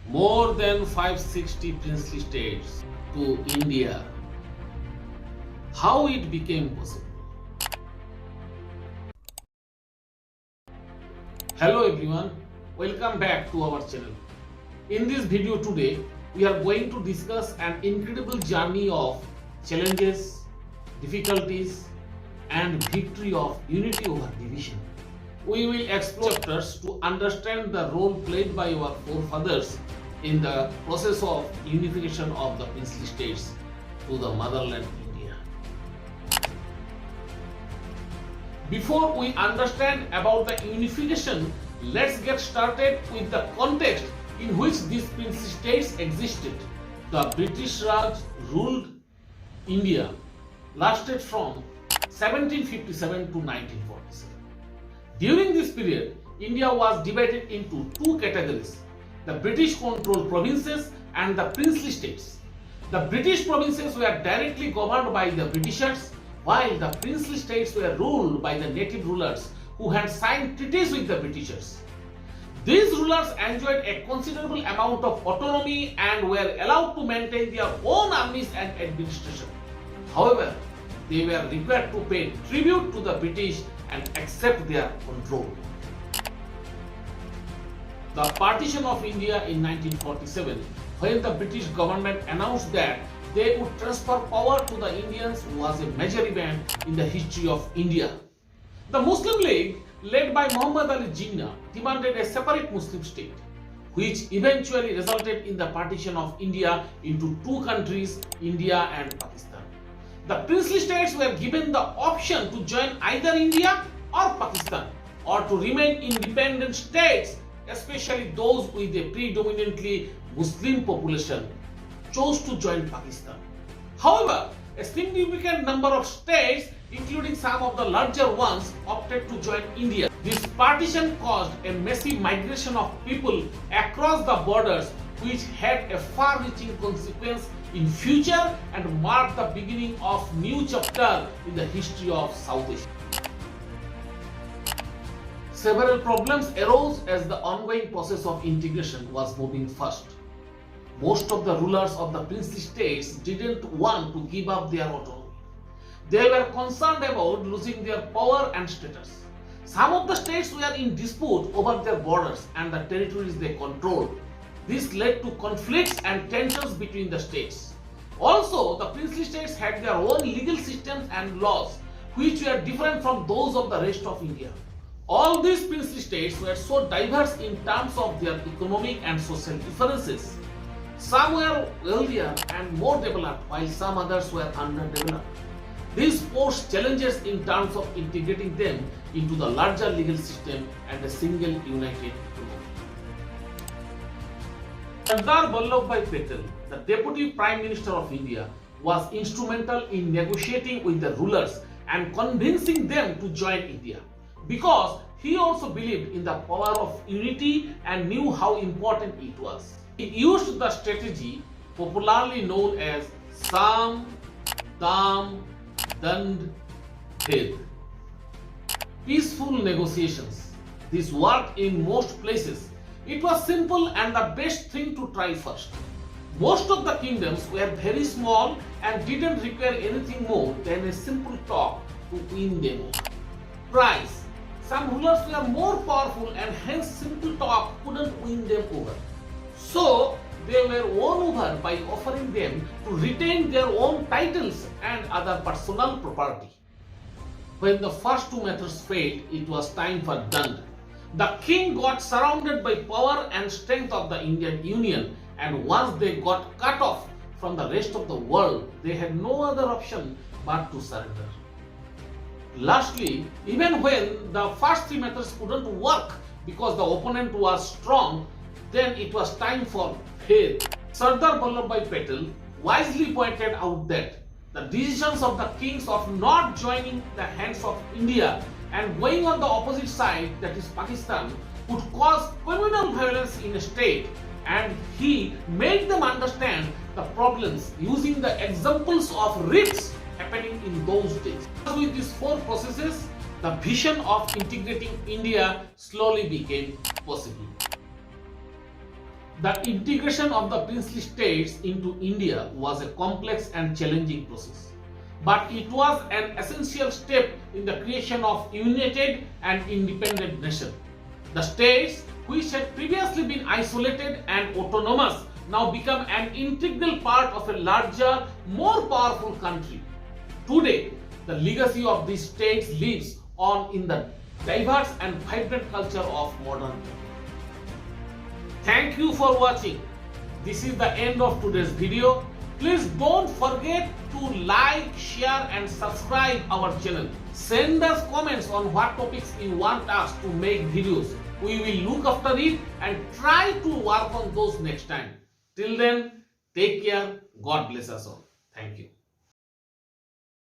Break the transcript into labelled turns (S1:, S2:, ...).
S1: more than 560 princely states to India. How it became possible? Hello everyone, welcome back to our channel. In this video today, we are going to discuss an incredible journey of challenges, difficulties, and victory of unity over division. We will explore chapters to understand the role played by our forefathers in the process of unification of the princely states to the motherland India. Before we understand about the unification, let's get started with the context in which these princely states existed. The British Raj ruled India, lasted from 1757 to 1947. During this period, India was divided into two categories: the British-controlled provinces and the princely states. The British provinces were directly governed by the Britishers, while the princely states were ruled by the native rulers who had signed treaties with the Britishers. These rulers enjoyed a considerable amount of autonomy and were allowed to maintain their own armies and administration. However, they were required to pay tribute to the British and accept their control. The partition of India in 1947, when the British government announced that they would transfer power to the Indians, was a major event in the history of India. The Muslim League, led by Muhammad Ali Jinnah, demanded a separate Muslim state, which eventually resulted in the partition of India into two countries, India and Pakistan. The princely states were given the option to join either India or Pakistan, or to remain independent states, especially those with a predominantly Muslim population chose to join Pakistan. However, a significant number of states, including some of the larger ones, opted to join India. This partition caused a massive migration of people across the borders, which had a far-reaching consequence in future and marked the beginning of new chapter in the history of South Asia. Several problems arose as the ongoing process of integration was moving fast. Most of the rulers of the princely states didn't want to give up their autonomy. They were concerned about losing their power and status. Some of the states were in dispute over their borders and the territories they controlled. This led to conflicts and tensions between the states. Also, the princely states had their own legal systems and laws, which were different from those of the rest of India. All these princely states were so diverse in terms of their economic and social differences. Some were wealthier and more developed, while some others were underdeveloped. This posed challenges in terms of integrating them into the larger legal system and a single united economy. Sardar Vallabhbhai Patel, the Deputy Prime Minister of India, was instrumental in negotiating with the rulers and convincing them to join India, because he also believed in the power of unity and knew how important it was. He used the strategy popularly known as Sam, Dam, Dand, Bhed. Peaceful negotiations. This worked in most places. It was simple and the best thing to try first. Most of the kingdoms were very small and didn't require anything more than a simple talk to win them over. Price. Some rulers were more powerful and hence simple talk couldn't win them over. So they were won over by offering them to retain their own titles and other personal property. When the first two methods failed, it was time for Dand. The king got surrounded by power and strength of the Indian Union, and once they got cut off from the rest of the world, they had no other option but to surrender. Lastly, even when the first three methods couldn't work because the opponent was strong, then it was time for Bhed. Sardar Vallabhbhai Patel wisely pointed out that the decisions of the kings of not joining the hands of India and going on the opposite side, that is Pakistan, would cause communal violence in a state, and he made them understand the problems using the examples of rifts happening in those days. With these four processes, the vision of integrating India slowly became possible. The integration of the princely states into India was a complex and challenging process, but it was an essential step in the creation of united and independent nation. The states, which had previously been isolated and autonomous, now become an integral part of a larger, more powerful country. Today, the legacy of these states lives on in the diverse and vibrant culture of modern India. Thank you for watching. This is the end of today's video. Please don't forget to like, share and subscribe our channel. Send us comments on what topics you want us to make videos. We will look after it and try to work on those next time. Till then, take care. God bless us all. Thank you.